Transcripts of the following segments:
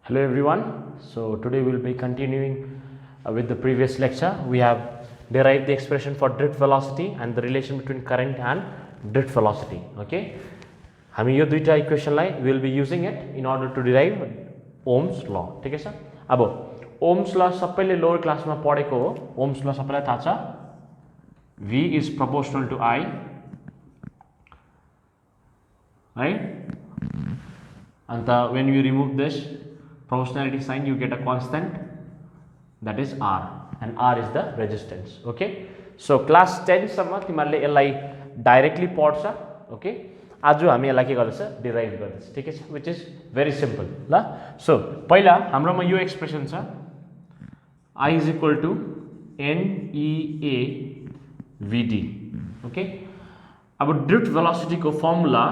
Hello everyone. So today we will be continuing with the previous lecture. We have derived the expression for drift velocity and the relation between current and drift velocity. Okay. हामी यो दुईटा इक्वेसनलाई we will be using it in order to derive Ohm's law. ठीक है sir? अब Ohm's law सबैले lower क्लासमा पढेको हो. Ohm's law सबैलाई थाहा छ. V is proportional to I. Right? And when you remove this proportionality sign, you get a constant, that is R, and R is the resistance. Okay, so class 10 सम्म तिमीहरुले यसलाई directly पढ्छ. Okay, आज हामी यसलाई के गर्दैछ, डिराइभ गर्दैछ. ठीक है, which is very simple. ल, सो पहिला हाम्रोमा यो एक्सप्रेसन छ, I is equal to NEA VD. Okay, अब ड्रिफ्ट भेलोसिटी को फर्मुला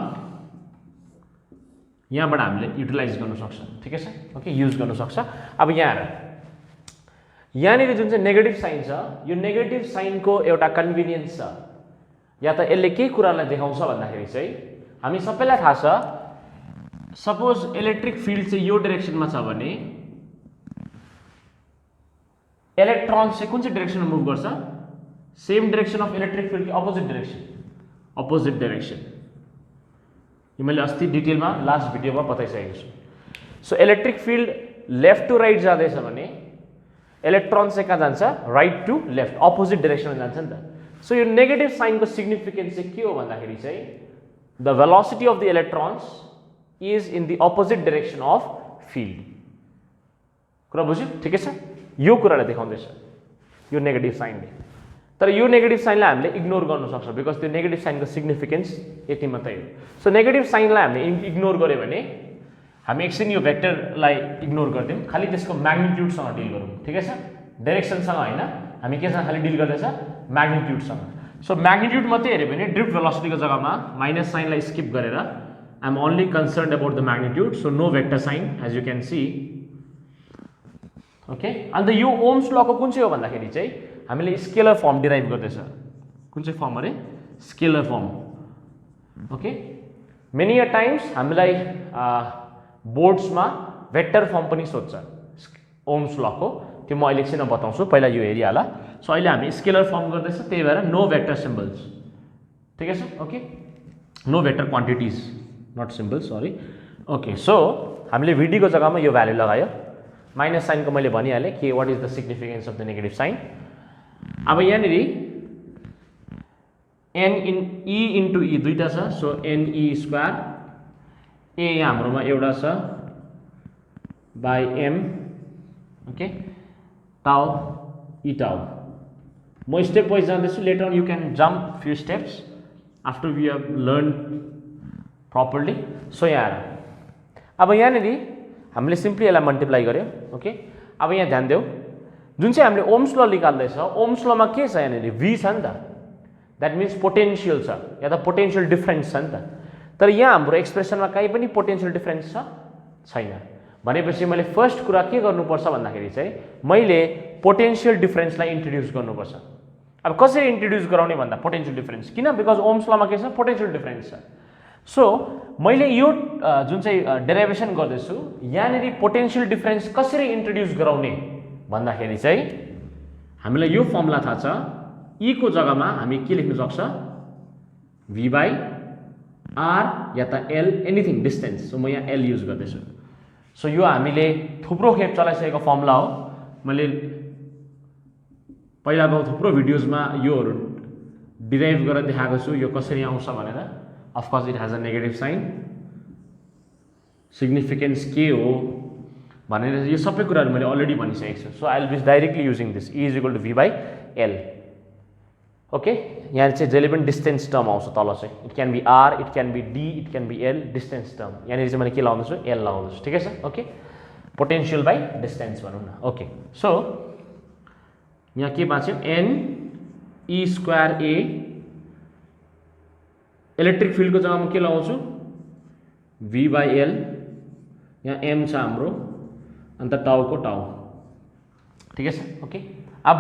यहाँबाट हामीले युटिलाइज गर्न सक्छ. ठीक है सर? ओके, युज गर्न सक्छ. अब यहाँनिर जुन चाहिँ नेगेटिभ साइन छ, यो नेगेटिभ साइनको एउटा कन्भिनियन्स छ. या त यसले के कुरालाई देखाउँछ भन्दाखेरि चाहिँ हामी सबैलाई थाहा छ, सपोज इलेक्ट्रिक फिल्ड चाहिँ यो डाइरेक्सनमा छ भने इलेक्ट्रोन चाहिँ कुन चाहिँ डाइरेक्सनमा मुभ गर्छ? Same direction of electric field कि अपोजिट डाइरेक्सन? Opposite direction. यो मैले अस्ति डिटेलमा लास्ट भिडियोमा बताइसकेको छु. So electric field left to right जाँदैछ भने इलेक्ट्रोन चाहिँ कहाँ जान्छ? राइट टु लेफ्ट, अपोजिट डाइरेक्सनमा जान्छ नि त. सो यो नेगेटिभ साइनको सिग्निफिकेन्स चाहिँ के हो भन्दाखेरि चाहिँ the velocity of the electrons is in the opposite direction of field. कुरा बुझ्यो? ठिकै छ? यो कुरालाई देखाउँदैछ यो नेगेटिभ साइनले. तर यो नेगेटिभ साइनलाई हामीले इग्नोर गर्न सक्छ बिकज त्यो नेगेटिभ साइनको सिग्निफिकेन्स यति मात्रै हो. सो नेगेटिभ साइनलाई हामीले इग्नोर गर्यो भने हामी एकछिन यो भेक्टरलाई इग्नोर गरिदिउँ, खालि त्यसको म्याग्निट्युडसँग डिल गरौँ. ठिकै छ? डाइरेक्सनसँग होइन, हामी केसँग खालि डिल गर्दैछ? म्याग्निट्युडसँग. सो म्याग्निट्युड मात्रै हेऱ्यो भने ड्रिफ्ट भेलोसिटीको जग्गामा माइनस साइनलाई स्किप गरेर I am only concerned about the magnitude. So no vector sign as you can see. Okay, अन्त यो ओम्स लको कुन चाहिँ हो भन्दाखेरि चाहिँ हामीले स्केलर फर्म डिराइभ गर्दैछ. कुन चाहिँ फर्म अरे? Scalar form. Okay, many a times हामीलाई बोर्ड्समा भेक्टर फर्म पनि सोध्छ ओम्स लको. त्यो म अहिले एकछिन बताउँछु, पहिला यो हेरिहाल. सो अहिले हामी स्केलर फर्म गर्दैछ, त्यही भएर नो भेक्टर सिम्बल्स. ठिकै छ? Okay, no vector quantities, not symbols, sorry. Okay, so हामीले भिडीको जग्गामा यो भ्यालु लगायो. माइनस साइनको मैले भनिहालेँ कि what is the significance of the negative sign. अब यहाँनिर n in e into e दुईवटा छ. सो एनई स्क्वायर, ए यहाँ हाम्रोमा एउटा छ बाई एम. ओके, टाउ ई टाउ. म स्टेप वाइज जाँदैछु. Later on you can jump few steps after we have learn properly. So यहाँ अब यहाँनिर हामीले सिम्पली यसलाई मल्टिप्लाई गर्यो. ओके, अब यहाँ ध्यान देऊ, जुन चाहिँ हामीले ओम्स ल निकाल्दैछ, ओम्स लमा के छ? यहाँनिर भी छ नि त. द्याट मिन्स पोटेन्सियल छ, या त पोटेन्सियल डिफरेन्स छ नि त. तर यहाँ हाम्रो एक्सप्रेसनमा कहीँ पनि पोटेन्सियल डिफरेन्स छ छैन. भनेपछि मैले फर्स्ट कुरा के गर्नुपर्छ भन्दाखेरि चाहिँ मैले पोटेन्सियल डिफरेन्सलाई इन्ट्रोड्युस गर्नुपर्छ. अब कसरी इन्ट्रोड्युस गराउने भन्दा पोटेन्सियल डिफरेन्स, किन? बिकज ओम्स लमा के छ? पोटेन्सियल डिफरेन्स छ. सो मैले यो जुन चाहिँ डेरिभेसन गर्दैछु, यहाँनिर पोटेन्सियल डिफरेन्स कसरी इन्ट्रोड्युस गराउने भन्दाखेरि चाहिँ हामीलाई यो फर्मुला थाहा छ. ई को जग्गामा हामी के लेख्न सक्छ? भी बाई आर या त एल, एनिथिङ डिस्टेन्स. सो म यहाँ एल युज गर्दैछु. सो यो हामीले थुप्रो खेप चलाइसकेको फर्मुला हो. मैले पहिलाको थुप्रो भिडियोजमा योहरू डिराइभ गरेर देखाएको छु यो कसरी आउँछ भनेर. Of course it has a negative sign. Significance के हो भनेर यो सबै कुराहरू मैले अलरेडी भनिसकेको छु. So I will be directly using this. E is equal to V by L. Okay, यहाँ चाहिँ जहिले पनि डिस्टेन्स टर्म आउँछ तल चाहिँ. It can be R, it can be D, it can be L, distance term. यहाँनिर चाहिँ मैले के लगाउँदैछु? एल लगाउँदैछु. ठिकै छ? ओके, पोटेन्सियल बाई डिस्टेन्स भनौँ न. ओके, सो यहाँ के बाँच्यो? An E square A. Electric फिल्डको जग्गामा के लगाउँछु? भी बाई एल. यहाँ एम छ हाम्रो, अन्त टाउको टाउ. ठिकै छ? ओके, अब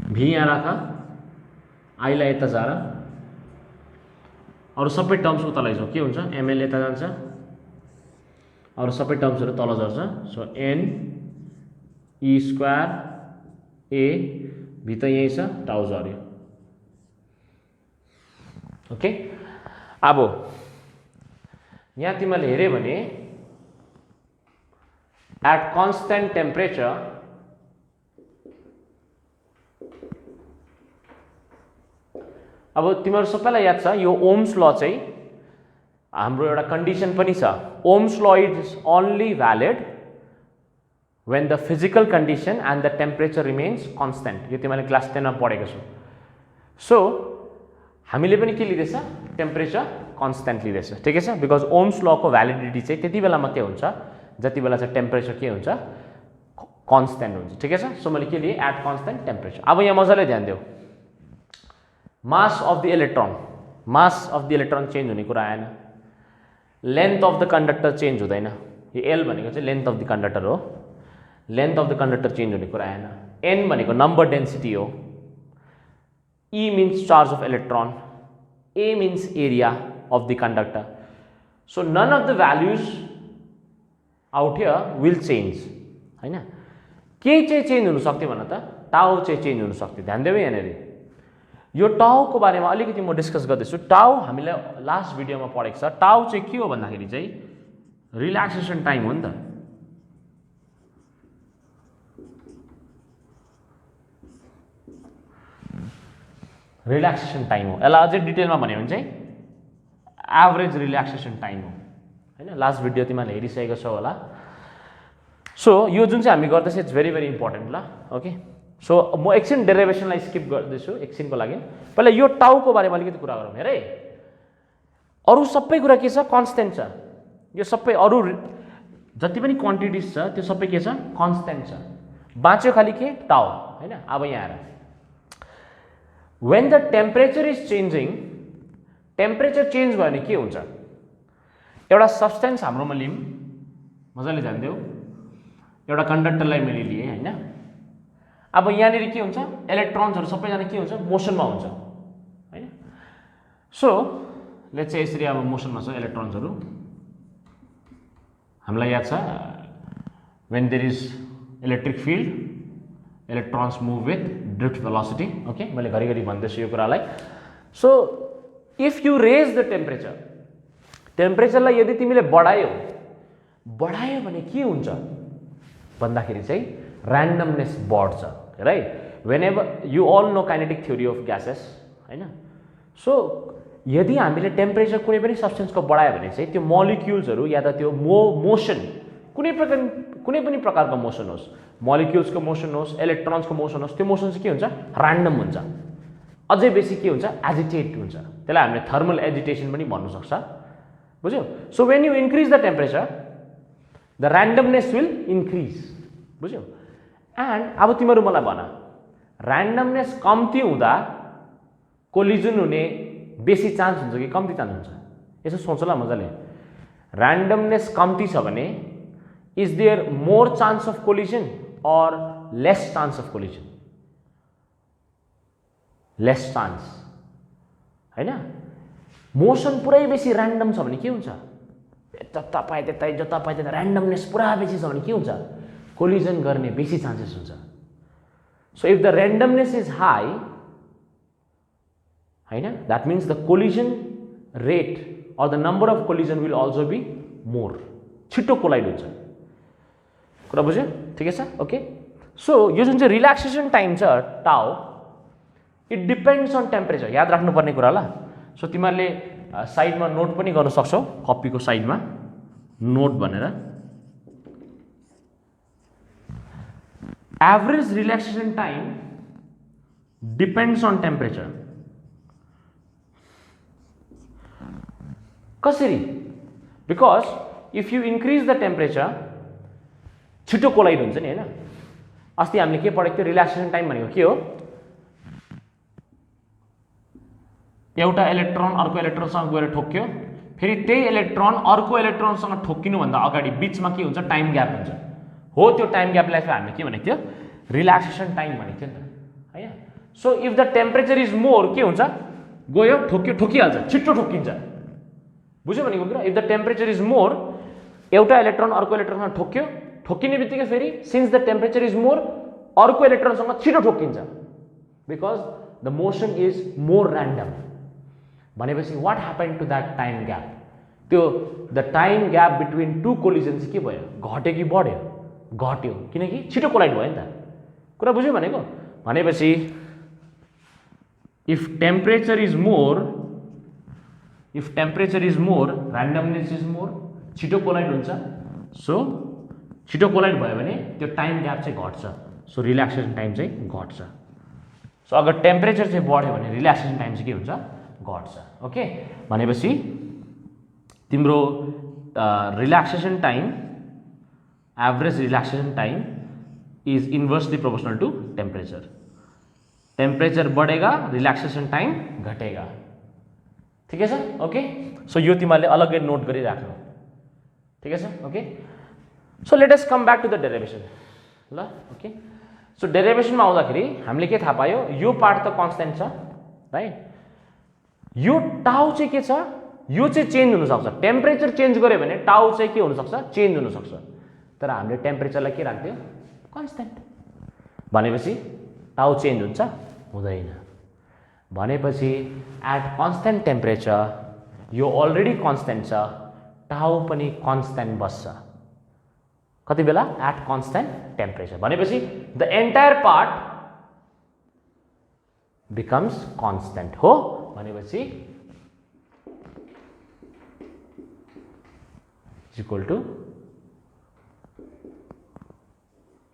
भी यहाँ राख, आईलाई यता झार, अरू सबै टर्म्स उता लैजाउँ. के हुन्छ? एमएल यता जान्छ, अरू सबै टर्म्सहरू तल झर्छ so n e square a v त यही छ टाउ झर्यो ओके अब यहाँ तिमीले हेर्यो भने एट कन्स्टेन्ट टेम्परेचर अब तिमीहरू सबैलाई याद छ यो ओम्स ल चाहिँ हाम्रो एउटा कन्डिसन पनि छ ओम्स ल is only valid when the physical condition and the temperature remains constant यो तिमीले क्लास 10 मा पढेको छौ सो हामीले पनि के लिदैछ टेम्परेचर कन्स्टेन्ट लिदैछ ठीक छ बिकज ओम्स ल को भ्यालिडिटी चाहिँ त्यति बेला मात्रै हुन्छ जति बेला चाहिँ टेम्परेचर के हुन्छ कन्स्टेन्ट हुन्छ ठीक छ सो मैले के लिए एट कन्स्टेन्ट टेम्परेचर अब यहाँ मजाले ध्यान देऊ mass of the electron change हुने कुरा आएन length of the conductor change हुँदैन यो एल भनेको चाहिँ लेन्थ अफ द कंडक्टर हो length of the conductor change हुने कुरा आएन एन भनेको नम्बर डेन्सिटी हो E means charge of electron, A means area of the conductor. So none of the values out here will change. हैन के चाहिँ change हुन सक्थ्यो भन त टाउ चाहिँ चेन्ज हुन सक्थ्यो ध्यान देऊ यहाँनेरि यो टाउ को बारेमा अलिकति म डिस्कस गर्दैछु टाउ हामीले लास्ट भिडियोमा पढेको छ टाउ चाहिँ के हो भन्दाखेरि चाहिँ रिल्याक्सेसन टाइम हो नि त रिल्याक्सेसन टाइम हो यसलाई अझै डिटेलमा भन्यो भने चाहिँ एभरेज रिल्याक्सेसन टाइम हो हैन लास्ट भिडियो तिमीले हेरिसकेको छौ होला सो यो जुन चाहिँ हामी गर्दैछ इट्स भेरी भेरी इम्पोर्टेन्ट ल ओके सो म एकछिन डेरिभेसनलाई स्किप गर्दैछु एकछिनको लागि पहिला यो टाउको बारेमा अलिकति कुरा गरौँ हेर है अरू सबै कुरा के छ कन्स्टेन्ट छ यो सबै अरू जति पनि क्वान्टिटिज छ त्यो सबै के छ कन्स्टेन्ट छ बाँच्यो खाली के टाउ हैन अब यहाँ आएर when the temperature is changing temperature change भयो भने के हुन्छ एउटा सब्स्टेन्स हाम्रोमा लियौं मजाले ध्यान देऊ एउटा कन्डक्टरलाई मैले लिए हैन अब यहाँनेरि के हुन्छ इलेक्ट्रोन्सहरु सबैजना के हुन्छ मोसनमा हुन्छ हैन सो लेट्स से यसरी अब मोसनमा छ इलेक्ट्रोन्सहरु हामीलाई याद छ when there is electric field electrons move with drift velocity okay मैले घरिघरि भन्दैछु यो कुरालाई so if you raise the टेम्परेचरलाई यदि तिमीले बढायो भने के हुन्छ भन्दाखेरि चाहिँ र्यान्डमनेस बढ्छ right whenever you all know kinetic theory of gases हैन सो यदि हामीले टेम्परेचर कुनै पनि सब्स्टेन्सको बढायो भने चाहिँ त्यो मोलिक्युल्सहरु या त त्यो मोसन कुनै पनि प्रकारको मोसन होस् मोलिक्युल्सको मोसन होस् इलेक्ट्रोन्सको मोसन होस् त्यो मोसन चाहिँ के हुन्छ र्यान्डम हुन्छ अझै बेसी के हुन्छ एजिटेट हुन्छ त्यसलाई हामीले थर्मल एजिटेसन पनि भन्न सक्छ बुझ्यौ so when you increase the temperature the randomness will increase बुझ्यौ एन्ड अब तिमीहरु मलाई भन र्यान्डमनेस कम्ती हुँदा कोलिजन हुने बेसी चान्स हुन्छ कि कम्ती चान्स हुन्छ यसो सोच ल मजाले र्यान्डमनेस कम्ती छ भने is there more chance of collision or less chance of collision less chance हैन मोसन पुरै बेसी र्यान्डम छ भने के हुन्छ जता पाए त्यतै र्यान्डमनेस पुरा बेसी छ भने के हुन्छ कोलिजन गर्ने बेसी चान्सेस हुन्छ so if the randomness is high हैन that means the collision rate or the number of collision will also be more छिटो कोलाइड हुन्छ कुरा बुझ्यो ठीक छ ओके सो यो जुन चाहिँ रिल्याक्सेसन टाइम छ टाउ इट डिपेन्ड्स अन टेम्परेचर याद राख्नुपर्ने कुरा ल सो तिमीहरूले साइडमा नोट पनि गर्न सक्छौ कपीको साइडमा नोट भनेर average relaxation time depends on temperature कसरी because if you increase the temperature छिटो कोलाइड हुन्छ नि हैन अस्ति हामीले के पढेको थियो रिल्याक्सेसन टाइम भनेको के हो एउटा इलेक्ट्रोन अर्को इलेक्ट्रोनसँग गएर ठोक्क्यो फेरि त्यही इलेक्ट्रोन अर्को इलेक्ट्रोनसँग ठोक्किनु भन्दा अगाडि बीचमा के हुन्छ टाइम ग्याप हुन्छ हो त्यो टाइम ग्यापलाई चाहिँ हामीले के भनेको थियो रिल्याक्सेसन टाइम भनेको थियो नि त हैन so if the temperature is more के हुन्छ गयो ठोक्किहाल्छ छिटो ठोक्किन्छ बुझ्यो भनेको कुरा if the temperature is more एउटा इलेक्ट्रोन अर्को इलेक्ट्रोनसँग ठोक्यो, ठोकिने बित्तिकै फेरि since the temperature is more अर्को इलेक्ट्रोनसँग छिटो ठोकिन्छ because the motion is more random. भनेपछि what happen to that time gap, त्यो the time gap between two collision चाहिँ के भयो, घट्यो कि बढ्यो, घट्यो, किनकि छिटो कोलाइड भयो नि त। कुरा बुझ्यो भनेको? भनेपछि if temperature is more randomness is more, छिटो कोलाइड हुन्छ। सो छिटो कोलाइड भयो भने त्यो टाइम ग्याप चाहिँ घट्छ, सो रिल्याक्सेसन टाइम चाहिँ घट्छ। सो अगर टेम्परेचर चाहिँ बढ्यो भने रिल्याक्सेसन टाइम चाहिँ के हुन्छ, घट्छ। ओके, भनेपछि तिम्रो relaxation time, average relaxation time is inversely proportional to temperature. Temperature बढ़ेगा, रिल्याक्सेसन टाइम घटेगा। ठीक है सर? ओके, सो यो तिमीहरूले अलग्गै नोट गरिराख्नु। ठीक है sir? Okay, so let us come back to the derivation. ल ओके, सो डेरिवेसनमा आउँदाखेरि हामीले के थाहा पायो, यो पार्ट त कन्स्टेन्ट छ राइट, यो टाउ चाहिँ के छ, यो चाहिँ चेन्ज हुनसक्छ। टेम्परेचर चेन्ज गर्यो भने टाउ चाहिँ के हुनसक्छ, चेन्ज हुनसक्छ। तर हामीले टेम्परेचरलाई के राख्दियो, कन्स्टेन्ट। भनेपछि टाउ चेन्ज हुन्छ, हुँदैन। भनेपछि एट कन्स्टेन्ट टेम्परेचर यो अलरेडी कन्स्टेन्ट छ, टाउ पनि कन्स्टेन्ट बस्छ। कति बेला? At constant temperature. भनेपछि the entire part becomes constant हो। भनेपछि equal to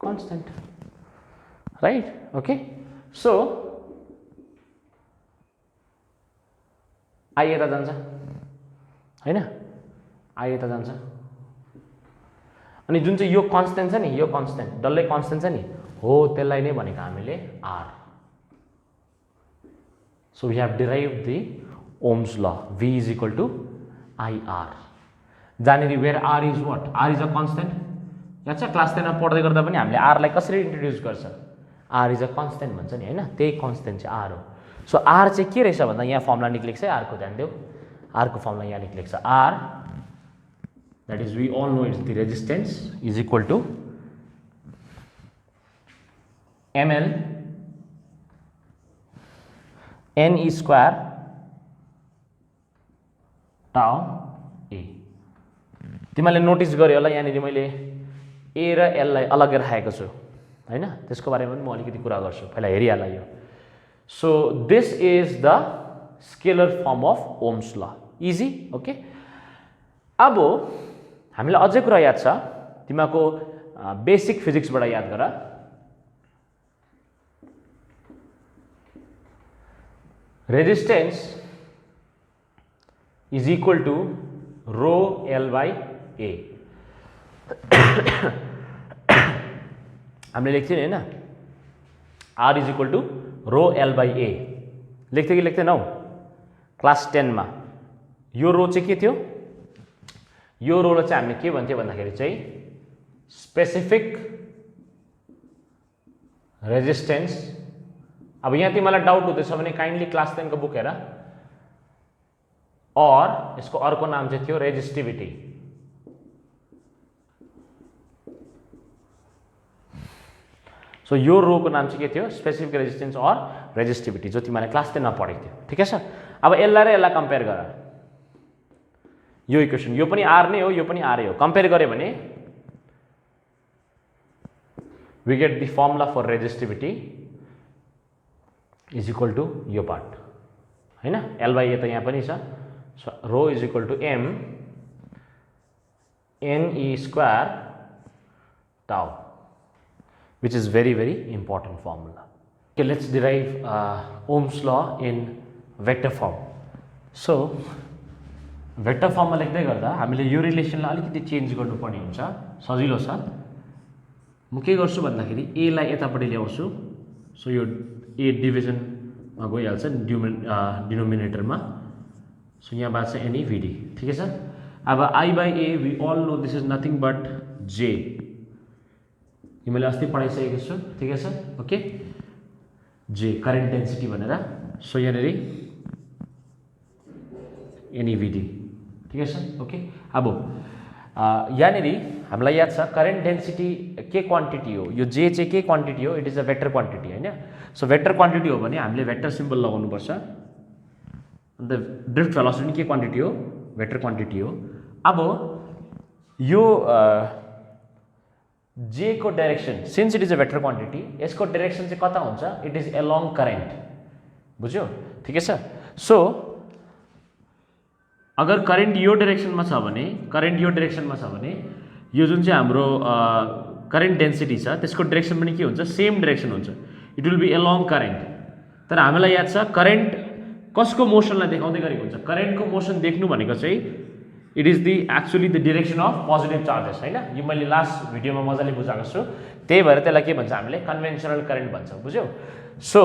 constant right. Okay, so I यता जान्छ हैन, आई यता जान्छ, अनि जुन चाहिँ यो कन्स्टेन्ट छ नि, यो कन्स्टेन्ट डल्लै कन्स्टेन्ट छ नि हो, त्यसलाई नै भनेको हामीले R. So we have derived the Ohm's law, V is equal to IR, जहाँनिर where R is what, R is a constant. याद छ क्लास 10 मा पढ्दै गर्दा पनि हामीले आर लाई कसरी इन्ट्रोड्युस गर्छ, आर इज अ कन्स्टेन्ट भन्छ नि हैन, त्यही कन्स्टेन्ट चाहिँ आर हो। सो आर चाहिँ के रहेछ भन्दा यहाँ फर्मुला निक्लेको छ, आर को ध्यान देऊ, आर को फर्मुला यहाँ निक्लेको छ, are that is we all know it's the resistance is equal to ml ne square tau a। तिमीले नोटिस गर्यो होला यहाँनिर मैले a र l लाई अलग्गै राखेको छु हैन, त्यसको बारेमा पनि म अलिकति कुरा गर्छु, पहिला हेरिहाल यो। So this is the scalar form of ohms ल, इजी। ओके, अब हामीलाई अझै कुरा याद छ, तिमीको बेसिक फिजिक्सबाट याद गर, resistance is equal to rho L by A. हामीले लेख्थ्यौँ नि हैन, R is equal to rho L by A, लेख्थ्यो कि लेख्थेनौ क्लास 10 मा? यो रो चाहिँ के थियो, यो रोलाई चाहिँ हामीले के भन्थ्यो भन्दाखेरि चाहिँ स्पेसिफिक रेजिस्टेन्स। अब यहाँ तिमीलाई डाउट हुँदैछ भने काइन्डली क्लास 10 को बुक हेर, और यसको अर्को नाम चाहिँ थियो रेजिस्टिभिटी। सो यो रो को नाम चाहिँ के थियो, स्पेसिफिक रेजिस्टेन्स और रेजिस्टिभिटी, जो तिमीले क्लास 10 मा पढेको थियो। ठीक है सर? अब यसलाई र यसलाई कम्पेयर गर, यो इक्वेसन, यो पनि आर नै हो, यो पनि आर हो, कम्पेयर गरे भने we get the formula for resistivity is equal to यो पार्ट हैन, एल बाई ए त यहाँ पनि छ, rho is equal to M NE square tau, which is very important formula. Okay, let's derive Ohm's law in vector form. So vector form मा लेख्दै गर्दा हामीले यो रिलेसनलाई अलिकति चेन्ज गर्नुपर्ने हुन्छ, सजिलो छ। म के गर्छु भन्दाखेरि a लाई यतापट्टि ल्याउँछु, सो यो a डिभिजनमा गइहाल्छ डिनोमिनेटरमा, सो यहाँबाट चाहिँ NE VD। ठीक है सर? अब I by A we all know this is nothing but J, यो मैले अस्ति पढाइसकेको छु। ठीक है sir? Okay, J current density भनेर, सो यहाँनिर NE VD। ठीक है सर? ओके, अब यहाँनिर हामीलाई याद छ करेन्ट डेन्सिटी के क्वान्टिटी हो, यो जे चाहिँ के क्वान्टिटी हो, it is a vector quantity हैन। सो भेक्टर क्वान्टिटी हो भने हामीले भेक्टर सिम्बल लगाउनुपर्छ। अन्त ड्रिफ्ट भेलोसिटी के क्वान्टिटी हो, भेक्टर क्वान्टिटी हो। अब यो जे को direction since it is a vector quantity, यसको डाइरेक्सन चाहिँ कता हुन्छ, इट इज एलोङ करेन्ट, बुझ्यो, ठिकै छ। सो अगर करेन्ट यो डाइरेक्सनमा छ भने, करेन्ट यो डाइरेक्सनमा छ भने यो जुन चाहिँ हाम्रो करेन्ट डेन्सिटी छ त्यसको डाइरेक्सन पनि के हुन्छ, सेम डाइरेक्सन हुन्छ, it will be along current. तर हामीलाई याद छ करेन्ट कसको मोसनलाई देखाउँदै गरेको हुन्छ, करेन्टको मोसन देख्नु भनेको चाहिँ it is the actually the direction of positive charges हैन। यो मैले लास्ट भिडियोमा मजाले बुझाएको छु, त्यही भएर त्यसलाई के भन्छ हामीले कन्भेन्सनल करेन्ट भन्छ, बुझ्यौ। सो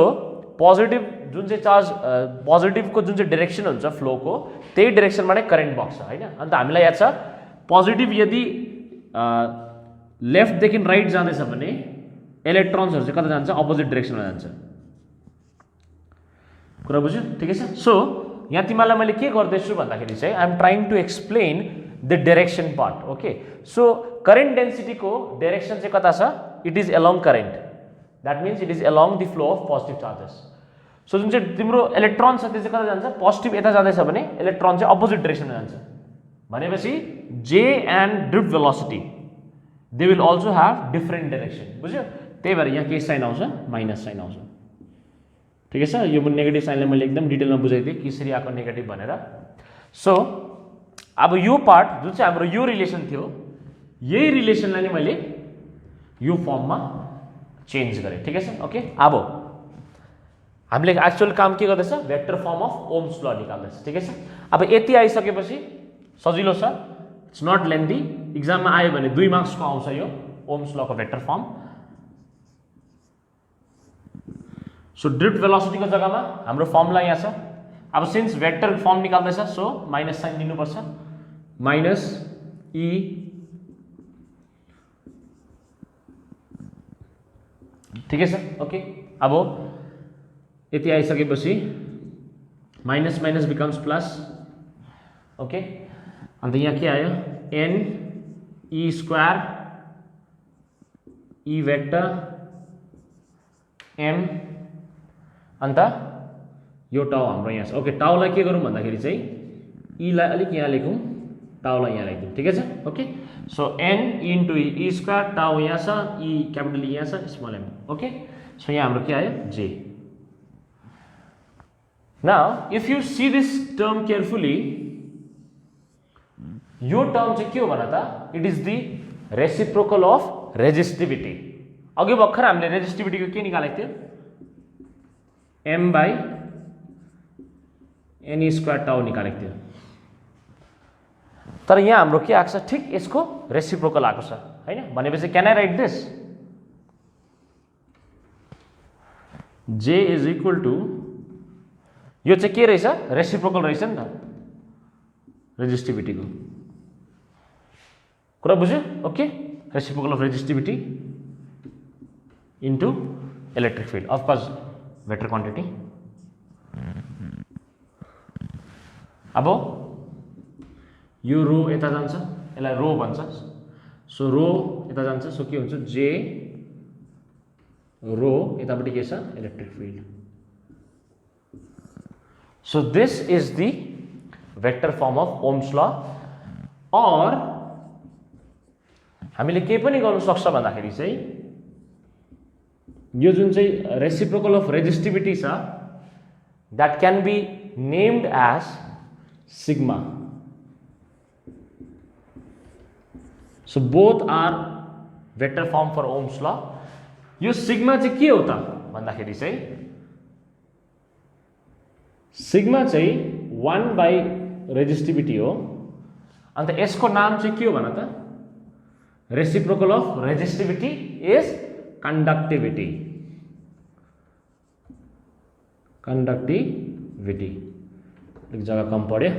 पोजिटिभ जुन चाहिँ चार्ज पोजिटिभको जुन चाहिँ डाइरेक्सन हुन्छ फ्लोको त्यही डाइरेक्सनमा नै करेन्ट बग्छ हैन। अन्त हामीलाई याद छ पोजिटिभ यदि लेफ्टदेखि राइट जाँदैछ भने इलेक्ट्रोन्सहरू चाहिँ कता जान्छ, अपोजिट डाइरेक्सनमा जान्छ, कुरा बुझ्यो, ठिकै छ। सो यहाँ तिमीलाई मैले के गर्दैछु भन्दाखेरि चाहिँ I am trying to explain the direction part, okay. So current डेन्सिटीको डाइरेक्सन चाहिँ कता छ, it is along current, that means it is along the flow of positive charges. So जुन चाहिँ तिम्रो इलेक्ट्रोन छ त्यो चाहिँ कता जान्छ, पोजिटिभ यता जाँदैछ भने इलेक्ट्रोन चाहिँ अपोजिट डाइरेक्सनमा जान्छ, भनेपछि जे and drift velocity they will also have different direction, बुझ्यो। त्यही भएर यहाँ के साइन आउँछ, माइनस साइन आउँछ, ठिकै छ। यो नेगेटिभ साइनलाई मैले एकदम डिटेलमा बुझाइदिएँ कसरी आएको नेगेटिभ भनेर। सो अब यो पार्ट जुन चाहिँ हाम्रो यो रिलेसन थियो, यही रिलेसनलाई नै मैले यो फर्ममा चेन्ज गरेँ, ठिकै छ, ओके। अब हामीले एक्चुअल काम के गर्दैछ, भेक्टर फर्म अफ ओम्स ल निकाल्दैछ, ठिकै छ। अब यति आइसकेपछि सजिलो छ, इट्स नट लेन्दी, इक्जाममा आयो भने 2 मार्क्सको आउँछ यो ओम्स लको भेक्टर फर्म। सो ड्रिफ्ट भेलोसिटीको जग्गामा हाम्रो फर्मुला यहाँ छ। अब सिन्स भेक्टर फर्म निकाल्दैछ सो माइनस साइन दिनुपर्छ, माइनस ई ठिकै छ, ओके। अब यति आइसकेपछि minus minus becomes plus, okay. अन्त यहाँ के आयो, N E square E vector M, अन्त यो टाउ हाम्रो यहाँ छ, ओके। टाउलाई के गरौँ भन्दाखेरि चाहिँ ईलाई अलिक यहाँ लेखौँ, टाउलाई यहाँ लेखिदिउँ, ठिकै छ, okay. So n into E square, tau यहाँ छ, ई क्यापिटल ई यहाँ छ, स्मल एम, ओके। सो यहाँ हाम्रो के आयो, जे। Now if you see this term carefully, यो टर्म चाहिँ के हो भन त, it is the reciprocal of resistivity. अघि भर्खर हामीले रेजिस्टिभिटीको के निकालेको थियो, एम बाई एन स्क्वायर टाउ निकालेको थियो। तर यहाँ हाम्रो के आएको छ, ठिक यसको रेसिप्रोकल आएको छ हैन। भनेपछि क्यान आई राइट दिस, जे इज इक्वल टु, यो चाहिँ के रहेछ, रेसिप्रोकल रहेछ नि त रेजिस्टिभिटीको, कुरा बुझ्यो, okay. Reciprocal of resistivity into electric field, of course vector quantity. अब यो रो यता जान्छ, यसलाई रो भन्छ, सो रो यता जान्छ, सो के हुन्छ, जे रो यतापट्टि के छ, electric field. So this is the vector form of ohms ल। और हामीले के पनि गर्नु सक्छ भन्दाखेरि चाहिँ यो जुन चाहिँ रेसिप्रोकल अफ रेजिस्टिभिटी छ that can be named as sigma. So both are vector form for Ohm's law. यो सिग्मा चाहिँ के हो त भन्दाखेरि चाहिँ सिग्मा चाहिँ 1 बाई रेजिस्टिभिटी हो। अन्त यसको नाम चाहिँ के हो भन त, reciprocal of resistivity is conductivity. Conductivity एक जगह कम पड़े,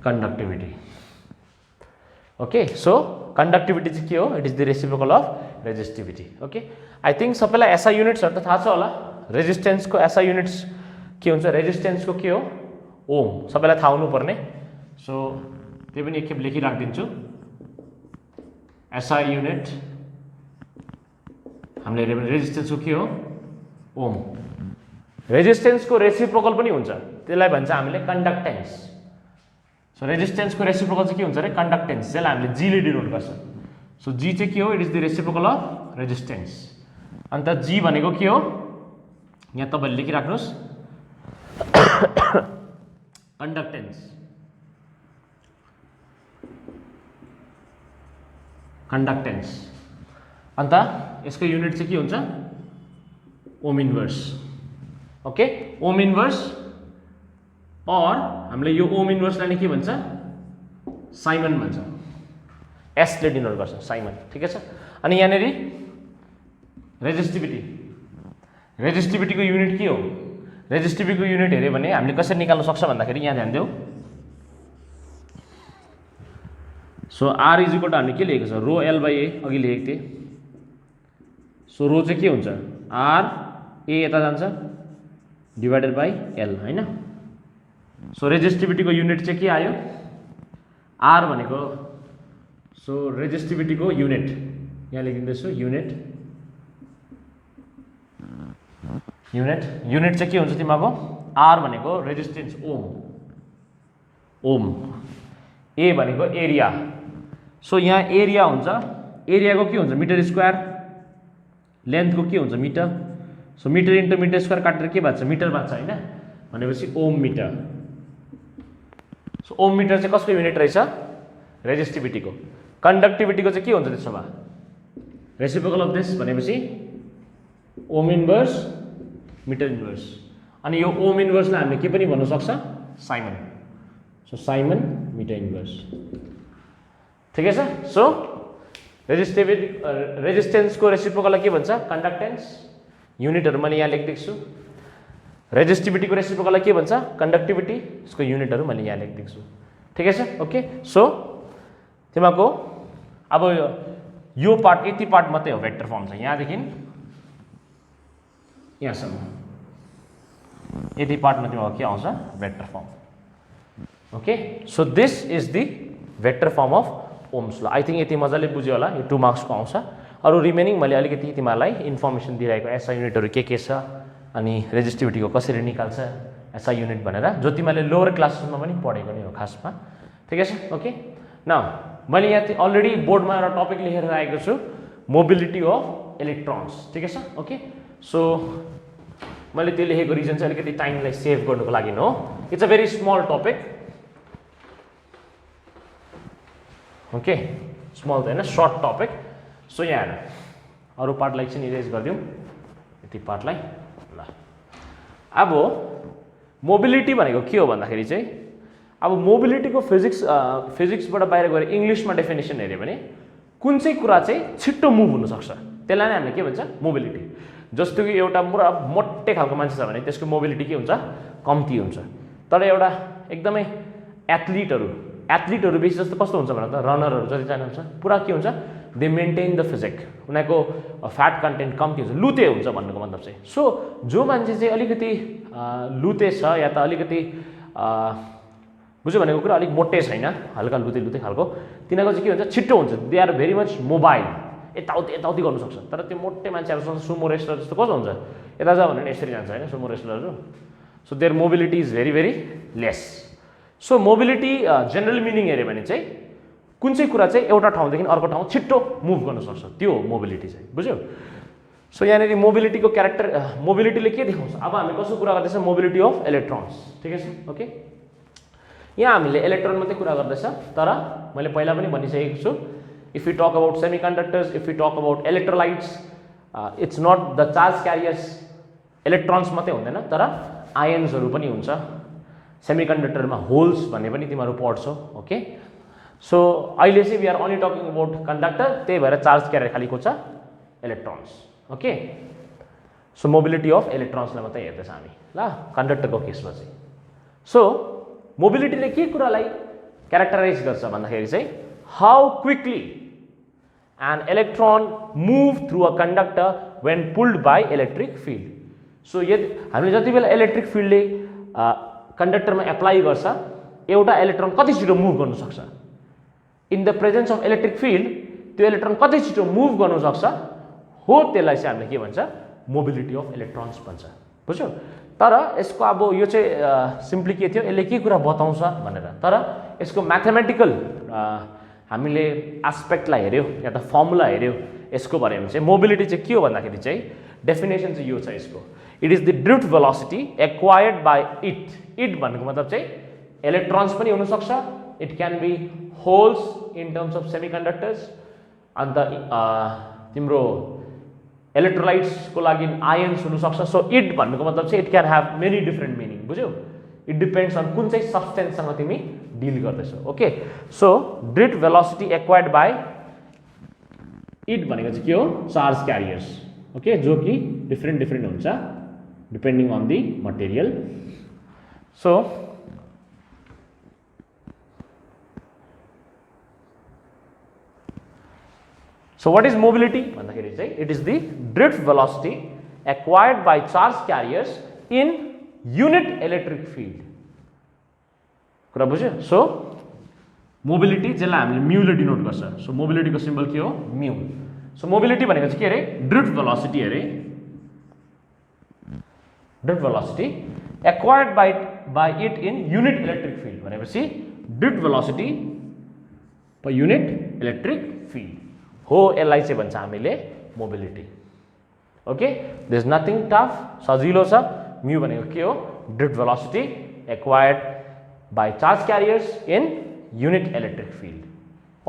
कंडक्टिविटी। ओके, सो कंडक्टिविटी चाहिँ के हो, it is the reciprocal of resistivity. Okay, I think सबैलाई एसआई युनिट्सहरु त थाहा छ होला। रेजिस्टेन्स को एसआई युनिट्स के हुन्छ, रेजिस्टेन्स को के हो, ओम, सबैलाई थाहा हुनु पर्ने। सो त्यो पनि एकखेप लेखिराखिदिन्छु एसआई युनिट हामीले हेर्यो भने रेजिस्टेन्सको के हो ओम रेजिस्टेन्सको रेसिप्रोकल पनि हुन्छ त्यसलाई भन्छ हामीले कन्डक्टेन्स सो रेजिस्टेन्सको रेसिप्रोकल चाहिँ के हुन्छ अरे कन्डक्टेन्स जसलाई हामीले जी ले डिनोट गर्छ सो जी चाहिँ के हो it is the reciprocal of resistance अन्त जी भनेको के हो यहाँ तपाईले लेखिराख्नुस् कन्डक्टेन्स कन्डक्टेन्स अन्त यसको युनिट चाहिँ के हुन्छ ohm inverse okay ohm inverse और हामीले यो ओम इन्भर्सलाई के भन्छ साइमन भन्छ एस ले डिनोट गर्छ साइमन ठिकै छ अनि यहाँनेरि रेजिस्टिभिटीको युनिट के हो रेजिस्टिभिटीको युनिट हेर्यो भने हामीले कसरी निकाल्न सक्छ भन्दाखेरि यहाँ ध्यान देऊ so R is equal to हामीले के लेखेको छ रो एल बाई ए अघि लेखेको थिएँ सो रो चाहिँ के हुन्छ आर ए यता जान्छ डिभाइडेड बाई एल हैन सो रेजिस्टिभिटीको युनिट चाहिँ के आयो आर भनेको सो रेजिस्टिभिटीको युनिट यहाँ लेखिदिँदैछु युनिट चाहिँ के हुन्छ तिमीको आर भनेको रेजिस्टेन्स ओम ए भनेको एरिया सो यहाँ एरिया हुन्छ एरियाको के हुन्छ मिटर स्क्वायर लेन्थको के हुन्छ meter so meter into meter square काटेर के भन्छ मिटर भन्छ हैन भनेपछि ohm meter so ohm meter चाहिँ कसको युनिट रहेछ रेजिस्टिभिटीको कन्डक्टिभिटीको चाहिँ के हुन्छ त्यसो भए रेसिप्रोकल अफ दिस भनेपछि ओम इन्भर्स मिटर इन्भर्स अनि यो ओम इन्भर्सलाई हामीले के पनि भन्न सक्छ siemens so siemens meter inverse ठिकै छ सो रेजिस्टेन्सको रेसिप्रोकललाई के भन्छ कन्डक्टेन्स युनिटहरु मैले यहाँ लेखिदिएको छु रेजिस्टिभिटीको रेसिप्रोकललाई के भन्छ कन्डक्टिभिटी यसको युनिटहरु मैले यहाँ लेखिदिएको छु ठिकै छ ओके सो तिमीको अब यो पार्ट यति पार्ट मात्रै हो भेक्टर फर्म चाहिँ यहाँदेखि यहाँसम्म यति पार्टमा तिमीको के आउँछ vector form okay so this is the vector form of ohms ल आई थिंक यति मजाले बुझ्यो होला यो 2 मार्क्स को आउँछ अरु रिमेनिङ मैले अलिकति तिमीलाई इन्फर्मेसन दिइरहेको एसआई युनिटहरु के छ अनि रेजिस्टिभिटीको कसरी निकाल्छ एसआई युनिट भनेर जो तिमीले लोअर क्लासेसमा पनि पढेको नै हो खासमा ठिकै छ ओके नाउ मैले यहाँ अलरेडी बोर्डमा एउटा टपिक लेखेर राखेको छु मोबिलिटी अफ इलेक्ट्रोन्स ठिकै छ ओके सो मैले त्यो लेखेको रिजन चाहिँ अलिकति टाइमलाई सेभ गर्नुको लागि हो it's a very small topic okay small त हैन सर्ट टपिक सो यहाँ हेर अरु पार्टलाई चाहिँ इरेज गरिदिउँ यति पार्टलाई ल अब मोबिलिटी भनेको के हो भन्दाखेरि चाहिँ अब मोबिलिटीको फिजिक्सबाट बाहिर गएर इंग्लिशमा डेफिनेसन हेर्यो भने कुन चाहिँ कुरा चाहिँ छिट्टो मुभ हुन सक्छ त्यसलाई नै हामीले के भन्छ मोबिलिटी जस्तो कि एउटा मोटे खालको मान्छे छ भने त्यसको मोबिलिटी के हुन्छ कम्ती हुन्छ तर एउटा एकदमै एथलीटहरु बेसी जस्तो कस्तो हुन्छ भने त रनरहरु जतिजना हुन्छ पुरा के हुन्छ दे मेन्टेन द फिजिक उनीहरुको फ्याट कन्टेन्ट कम्ती हुन्छ लुते हुन्छ भन्नुको मतलब चाहिँ सो जो मान्छे चाहिँ अलिकति लुते छ या त अलिकति बुझ्यो भनेको कुरा अलिक मोटे छैन हल्का लुते खालको तिनीहरुको चाहिँ के हुन्छ छिट्टो हुन्छ they are very much mobile यताउति गर्न सक्छ तर त्यो मोटे मान्छेहरुसँग सुमो रेस्लर जस्तो कस्तो हुन्छ यता जा भने यसरी जान्छ हैन सुमो रेस्लरहरु so their mobility is very very less so mobility general meaning हेर्यो भने चाहिँ कुन चाहिँ कुरा चाहिँ एउटा ठाउँदेखि अर्को ठाउँ छिट्टो मुभ गर्न सक्छ त्यो हो मोबिलिटी चाहिँ बुझ्यौ सो यहाँनेरि मोबिलिटीको क्यारेक्टर मोबिलिटीले के देखाउँछ अब हामी कसको कुरा गर्दैछ मोबिलिटी अफ इलेक्ट्रोन्स ठिकै छ ओके यहाँ हामीले इलेक्ट्रोन मात्रै कुरा गर्दैछ तर मैले पहिला पनि भनिसकेको छु if you talk about semiconductors if you talk about electrolytes it's not the charge carriers electrons मात्रै हुँदैन तर आयन्सहरु पनि हुन्छ सेमिकन्डक्टरमा होल्स भन्ने पनि तिमीहरु पढ्छौ ओके सो अहिले चाहिँ we are only talking about conductor त्यही भएर चार्ज क्यारियर खाली को छ electrons okay so mobility of इलेक्ट्रोन्सलाई मात्रै हेर्दैछ हामी ल कन्डक्टरको केसमा चाहिँ सो मोबिलिटीले के कुरालाई क्यारेक्टराइज गर्छ भन्दाखेरि चाहिँ how quickly an electron move through a conductor when pulled by electric field so यदि हामीले जति बेला इलेक्ट्रिक फिल्डले कन्डक्टरमा एप्लाई गर्छ एउटा इलेक्ट्रोन कति छिटो मुभ गर्न सक्छ in the presence of electric field त्यो इलेक्ट्रोन कति छिटो मुभ गर्न सक्छ हो त्यसलाई चाहिँ हामीले के भन्छ मोबिलिटी अफ इलेक्ट्रोन्स भन्छ बुझ्यो तर यसको अब यो चाहिँ सिम्पली के थियो यसले के कुरा बताउँछ भनेर तर यसको म्याथमेटिकल हामीले एस्पेक्टलाई हेर्यो या त फर्मुला हेर्यो यसको बारेमा चाहिँ मोबिलिटी चाहिँ के हो भन्दाखेरि चाहिँ डेफिनेसन चाहिँ यो छ यसको it is the drift velocity acquired by it भनेको मतलब चाहिँ इलेक्ट्रोन्स पनि हुनसक्छ it can be holes in terms of semiconductors अन्त तिम्रो इलेक्ट्रोलाइट्सको लागि आयन्स हुनसक्छ सो इट भन्नुको मतलब चाहिँ it can have many different meaning बुझ्यौ इट डिपेन्ड्स अन कुन चाहिँ सब्सटेन्ससँग तिमी डिल गर्दैछौ okay so drift velocity acquired by it भनेको चाहिँ के हो चार्ज क्यारियर्स ओके जो कि डिफ्रेन्ट हुन्छ depending on the material So what is mobility? भन्दाखेरि चाहिँ it is the drift velocity acquired by charge carriers in unit electric field. कुरा बुझ्यो? So mobility जसलाई हामीले mu ले डिनोट गर्छ. So mobility को सिम्बल के हो? mu. So mobility भनेको चाहिँ के अरे? drift velocity अरे. drift velocity acquired by it in unit electric field भनेपछि drift velocity per unit electric field. हो यसलाई चाहिँ भन्छ हामीले mobility okay there is nothing tough सजिलो छ म्यू भनेको के हो drift velocity acquired by charge carriers in unit electric field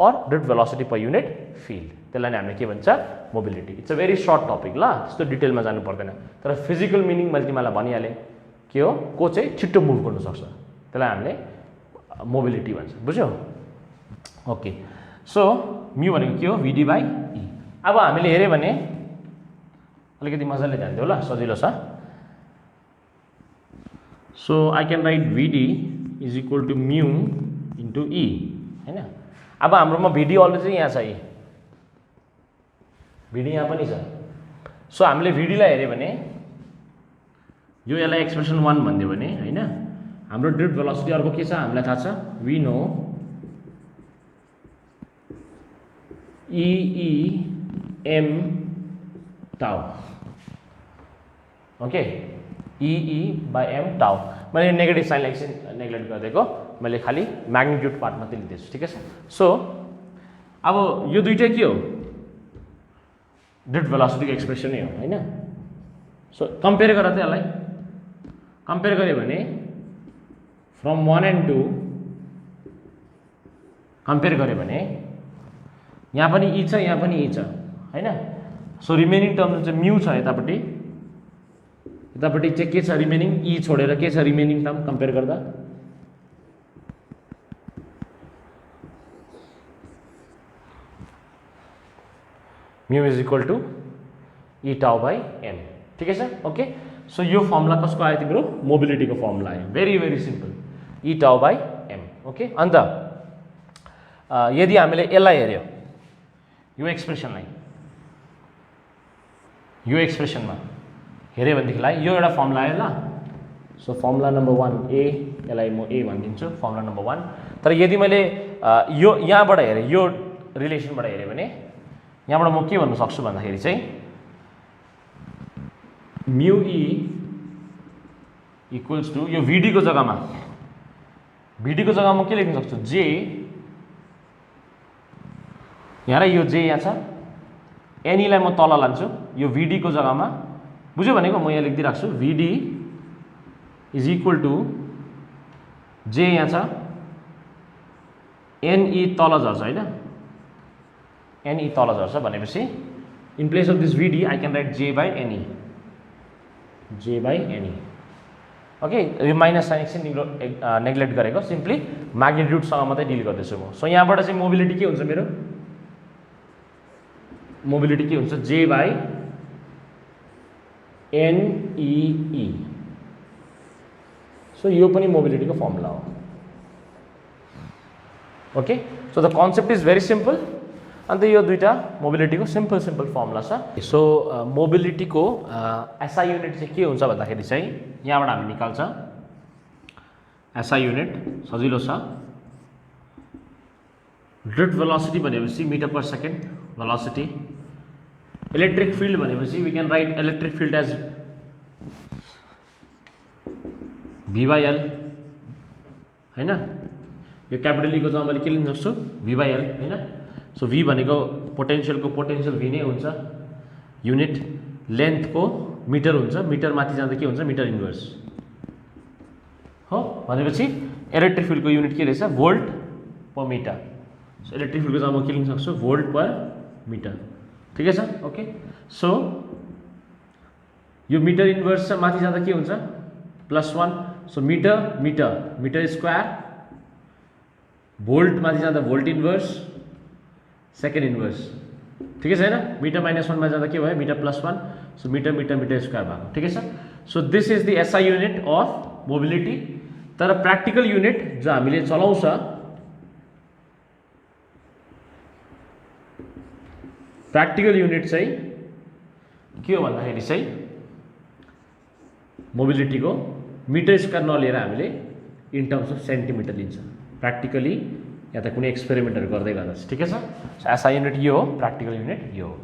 or drift velocity per unit field त्यसलाई हामीले के भन्छ mobility it's a very short topic ल त्यस्तो डिटेलमा जानु पर्दैन तर फिजिकल मिनिङ मैले तिमीलाई भनिहालेँ के हो को चाहिँ छिट्टो मुभ गर्न सक्छ त्यसलाई हामीले मोबिलिटी भन्छ बुझ्यौ ओके सो म्यू भनेको के हो VD बाई E अब हामीले हेर्यो भने अलिकति मजाले ध्यान दियो ल सजिलो छ so I can write VD is equal to mu into E हैन अब हाम्रोमा VD अलरेडी यहाँ छ VD यहाँ पनि छ सो हामीले VD लाई हेर्यो भने यो यसलाई एक्सप्रेसन 1 भनिदियो भने हैन हाम्रो ड्रिफ्ट भेलोसिटी अर्को के छ हामीलाई थाहा छ we know EM tau okay EE by m tau मैले नेगेटिभ साइन एकछिन नेग्लेक्ट गरिदिएको मैले खाली म्याग्निट्युड पार्ट मात्रै लिँदैछु ठिकै छ सो अब यो दुईटै के हो ड्रिफ्ट भेलोसिटीको एक्सप्रेसन नै हो हैन सो कम्पेयर गर त यसलाई कम्पेयर गर्यो भने फ्रम 1 and 2 कम्पेयर गर्यो भने यहाँ पनि E छ यहाँ पनि E छ हैन सो रिमेनिङ टर्म चाहिँ म्यू छ यतापट्टि चाहिँ के छ रिमेनिङ E छोडेर के छ रिमेनिङ टर्म कम्पेयर गर्दा mu is equal to E tau by m ठिकै छ ओके सो यो फर्मुला कसको आयो तिम्रो मोबिलिटीको फर्मुला आयो very very simple E tau by m okay अन्त यदि हामीले यसलाई हेर्यो यो एक्सप्रेसनमा हेर्यो भनेदेखिलाई यो एउटा फर्मुला आयो ल सो फर्मुला नम्बर 1 ए यसलाई म ए भनिदिन्छु फर्मुला नम्बर 1 तर यदि मैले यो यहाँबाट हेरेँ यो रिलेसनबाट हेरेँ भने यहाँबाट म के भन्न सक्छु भन्दाखेरि चाहिँ म्यू ई इक्वल्स टु यो VD को जग्गामा म के लेख्न सक्छु जे यहाँ र यो जे यहाँ छ एनीलाई म तल लान्छु यो VD को जग्गामा बुझ्यो भनेको म यहाँ लेखिदिइराख्छु छु VD इज इक्वल टु जे यहाँ छ NE तल झर्छ हैन NE तल झर्छ भनेपछि in place of this VD I can right J by NE okay यो माइनस साइन एकछिन नेग्लेक्ट गरेको सिम्पली म्याग्निट्युडसँग मात्रै डिल गर्दैछु म सो यहाँबाट चाहिँ मोबिलिटी के हुन्छ मेरो मोबिलिटी के हुन्छ J बाई NEE सो यो पनि मोबिलिटीको फर्मुला हो okay so the concept is very simple अन्त यो दुईटा मोबिलिटीको सिम्पल फर्मुला छ सो मोबिलिटीको एसआई युनिट चाहिँ के हुन्छ भन्दाखेरि चाहिँ यहाँबाट हामी निकाल्छ एसआई युनिट सजिलो छ। ड्रिफ्ट भेलोसिटी भनेपछि meter per second velocity. Electric field भनेपछि we can write electric field as V/L हैन, यो क्यापिटल ई को चाहिँ मैले के लिन सक्छु V/L हैन। सो V भनेको पोटेन्शियलको पोटेन्शियल V नै हुन्छ, युनिट लेन्थको मिटर हुन्छ, मिटर माथि जाँदा के हुन्छ मिटर इन्भर्स हो। भनेपछि इलेक्ट्रिक फिल्डको युनिट के रहेछ volt per meter. So electric फिल्डको चाहिँ म के लिन सक्छु भोल्ट पर मिटर, ठिकै छ ओके। सो यो मिटर इन्भर्स छ, माथि जाँदा के हुन्छ +1। So meter meter meter square, volt माथि जाँदा भोल्ट इन्भर्स सेकेन्ड इन्भर्स, ठिकै छ हैन। मिटर -1 मा जाँदा के भयो meter +1। So meter meter meter square भएको, ठिकै छ। So this is the SI unit of mobility. तर प्र्याक्टिकल युनिट जो हामीले चलाउँछ प्र्याक्टिकल युनिट चाहिँ के हो भन्दाखेरि चाहिँ मोबिलिटीको मिटर स्क्वायर नलिएर हामीले इन टर्म्स अफ सेन्टिमिटर लिन्छ प्र्याक्टिकली या त कुनै एक्सपेरिमेन्टहरू गर्दै गर्दा, ठिकै छ। सो एसआई युनिट यो हो, प्र्याक्टिकल युनिट यो हो।